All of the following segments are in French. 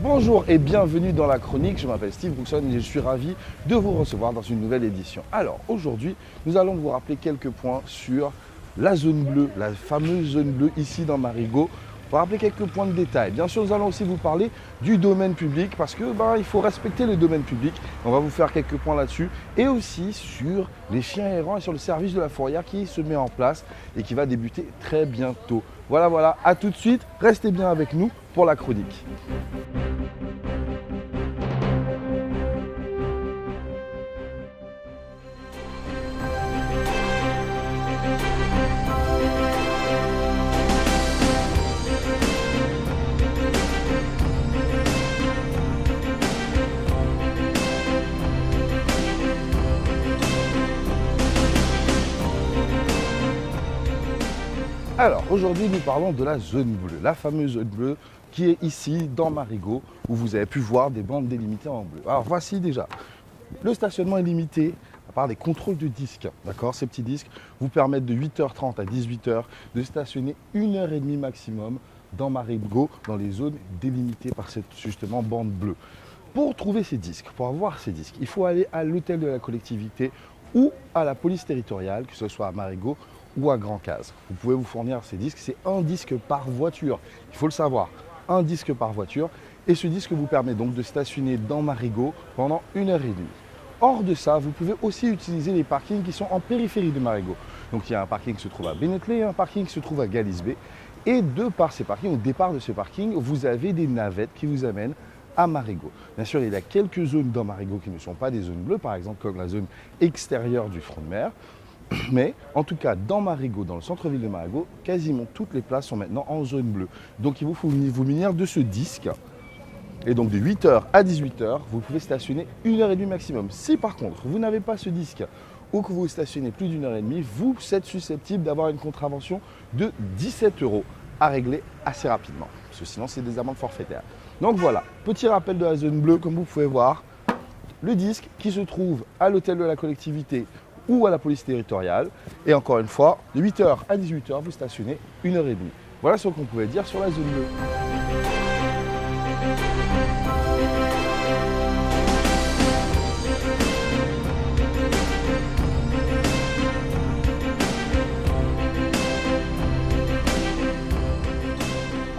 Bonjour et bienvenue dans la chronique, je m'appelle Steve Brookson et je suis ravi de vous recevoir dans une nouvelle édition. Alors aujourd'hui, nous allons vous rappeler quelques points sur la zone bleue, la fameuse zone bleue ici dans Marigot. On va rappeler quelques points de détail. Bien sûr, nous allons aussi vous parler du domaine public parce que il faut respecter le domaine public. On va vous faire quelques points là-dessus et aussi sur les chiens errants et sur le service de la fourrière qui se met en place et qui va débuter très bientôt. Voilà, à tout de suite. Restez bien avec nous pour la chronique. Alors aujourd'hui nous parlons de la zone bleue, la fameuse zone bleue qui est ici dans Marigot où vous avez pu voir des bandes délimitées en bleu. Alors voici déjà, le stationnement est limité à part des contrôles de disques, d'accord. Ces petits disques vous permettent de 8h30 à 18h de stationner 1h30 maximum dans Marigot, dans les zones délimitées par cette justement bande bleue. Pour trouver ces disques, pour avoir ces disques, il faut aller à l'hôtel de la collectivité ou à la police territoriale, que ce soit à Marigot ou à Grand Case. Vous pouvez vous fournir ces disques, c'est un disque par voiture, il faut le savoir, un disque par voiture, et ce disque vous permet donc de stationner dans Marigot pendant 1h30. Hors de ça, vous pouvez aussi utiliser les parkings qui sont en périphérie de Marigot. Donc il y a un parking qui se trouve à Bennetley et un parking qui se trouve à Galisbé, et de par ces parkings, au départ de ce parking, vous avez des navettes qui vous amènent à Marigot. Bien sûr, il y a quelques zones dans Marigot qui ne sont pas des zones bleues, par exemple comme la zone extérieure du front de mer. Mais en tout cas, dans Marigot, dans le centre-ville de Marigot, quasiment toutes les places sont maintenant en zone bleue. Donc il vous faut vous munir de ce disque. Et donc de 8h à 18h, vous pouvez stationner 1h30 maximum. Si par contre, vous n'avez pas ce disque ou que vous stationnez plus d'1h30, vous êtes susceptible d'avoir une contravention de 17 € à régler assez rapidement. Parce que sinon, c'est des amendes forfaitaires. Donc voilà, petit rappel de la zone bleue, comme vous pouvez voir. Le disque qui se trouve à l'hôtel de la collectivité ou à la police territoriale. Et encore une fois, de 8h à 18h, vous stationnez 1h30. Voilà ce qu'on pouvait dire sur la zone bleue.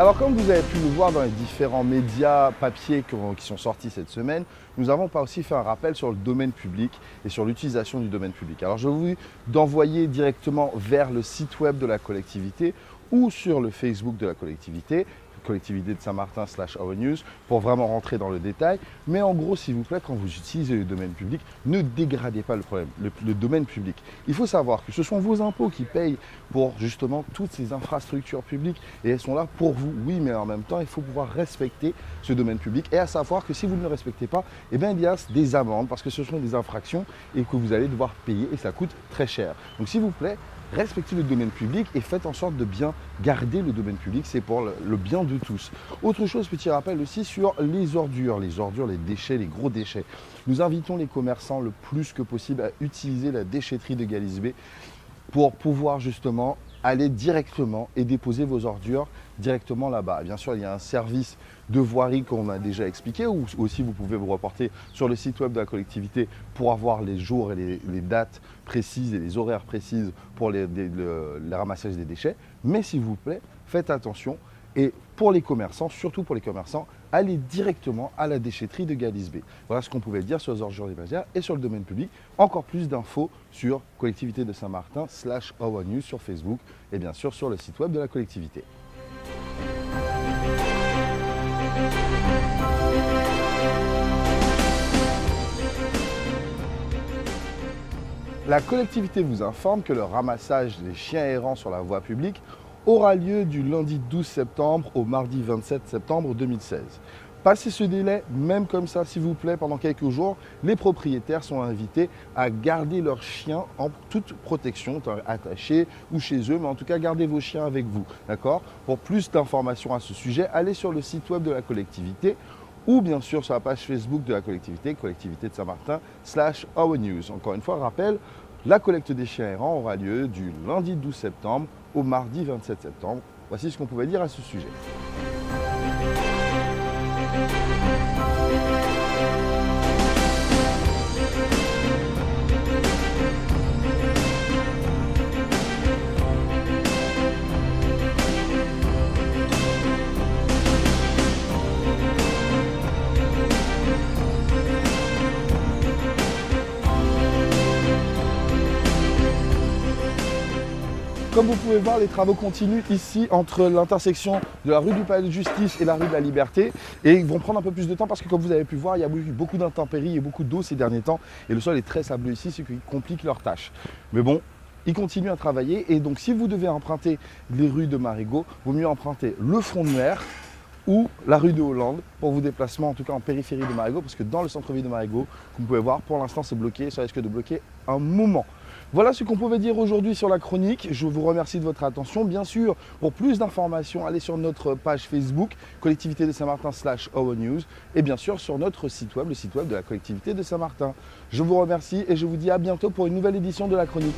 Alors comme vous avez pu le voir dans les différents médias papier qui sont sortis cette semaine, nous avons pas aussi fait un rappel sur le domaine public et sur l'utilisation du domaine public. Alors je vous d'envoyer directement vers le site web de la collectivité ou sur le Facebook de la collectivité de Saint-Martin /OurNews pour vraiment rentrer dans le détail. Mais en gros, s'il vous plaît, quand vous utilisez le domaine public, ne dégradez pas le domaine public. Il faut savoir que ce sont vos impôts qui payent pour justement toutes ces infrastructures publiques et elles sont là pour vous. Oui, mais en même temps, il faut pouvoir respecter ce domaine public et à savoir que si vous ne le respectez pas, eh bien, il y a des amendes parce que ce sont des infractions et que vous allez devoir payer et ça coûte très cher. Donc s'il vous plaît, respectez le domaine public et faites en sorte de bien garder le domaine public, c'est pour le bien de tous. Autre chose, petit rappel aussi sur les ordures, les déchets, les gros déchets. Nous invitons les commerçants le plus que possible à utiliser la déchetterie de Galisbé pour pouvoir justement aller directement et déposer vos ordures directement là-bas. Bien sûr, il y a un service de voirie qu'on a déjà expliqué, ou aussi vous pouvez vous reporter sur le site web de la collectivité pour avoir les jours et les dates précises et les horaires précises pour le ramassage des déchets. Mais s'il vous plaît, faites attention. Et pour les commerçants, surtout pour les commerçants, allez directement à la déchetterie de Galisbé. Voilà ce qu'on pouvait dire sur les ordures ménagères et sur le domaine public. Encore plus d'infos sur collectivité de Saint-Martin /OurNews sur Facebook et bien sûr sur le site web de la collectivité. La collectivité vous informe que le ramassage des chiens errants sur la voie publique aura lieu du lundi 12 septembre au mardi 27 septembre 2016. Passez ce délai, même comme ça, s'il vous plaît, pendant quelques jours, les propriétaires sont invités à garder leurs chiens en toute protection, attachés ou chez eux, mais en tout cas, gardez vos chiens avec vous, d'accord? Pour plus d'informations à ce sujet, allez sur le site web de la collectivité ou bien sûr sur la page Facebook de la collectivité de Saint-Martin /OurNews. Encore une fois, rappel, la collecte des chiens errants aura lieu du lundi 12 septembre au mardi 27 septembre. Voici ce qu'on pouvait dire à ce sujet. comme vous pouvez voir, les travaux continuent ici entre l'intersection de la rue du Palais de Justice et la rue de la Liberté. Et ils vont prendre un peu plus de temps parce que comme vous avez pu voir, il y a eu beaucoup d'intempéries et beaucoup d'eau ces derniers temps. Et le sol est très sableux ici, ce qui complique leur tâche. Mais bon, ils continuent à travailler. Et donc si vous devez emprunter les rues de Marigot, il vaut mieux emprunter le front de mer ou la rue de Hollande pour vos déplacements, en tout cas en périphérie de Marigot, parce que dans le centre-ville de Marigot, comme vous pouvez voir, pour l'instant c'est bloqué, ça risque de bloquer un moment. Voilà ce qu'on pouvait dire aujourd'hui sur la chronique. Je vous remercie de votre attention. Bien sûr, pour plus d'informations, allez sur notre page Facebook, collectivité de Saint-Martin /OWNews, et bien sûr sur notre site web, le site web de la collectivité de Saint-Martin. Je vous remercie et je vous dis à bientôt pour une nouvelle édition de la chronique.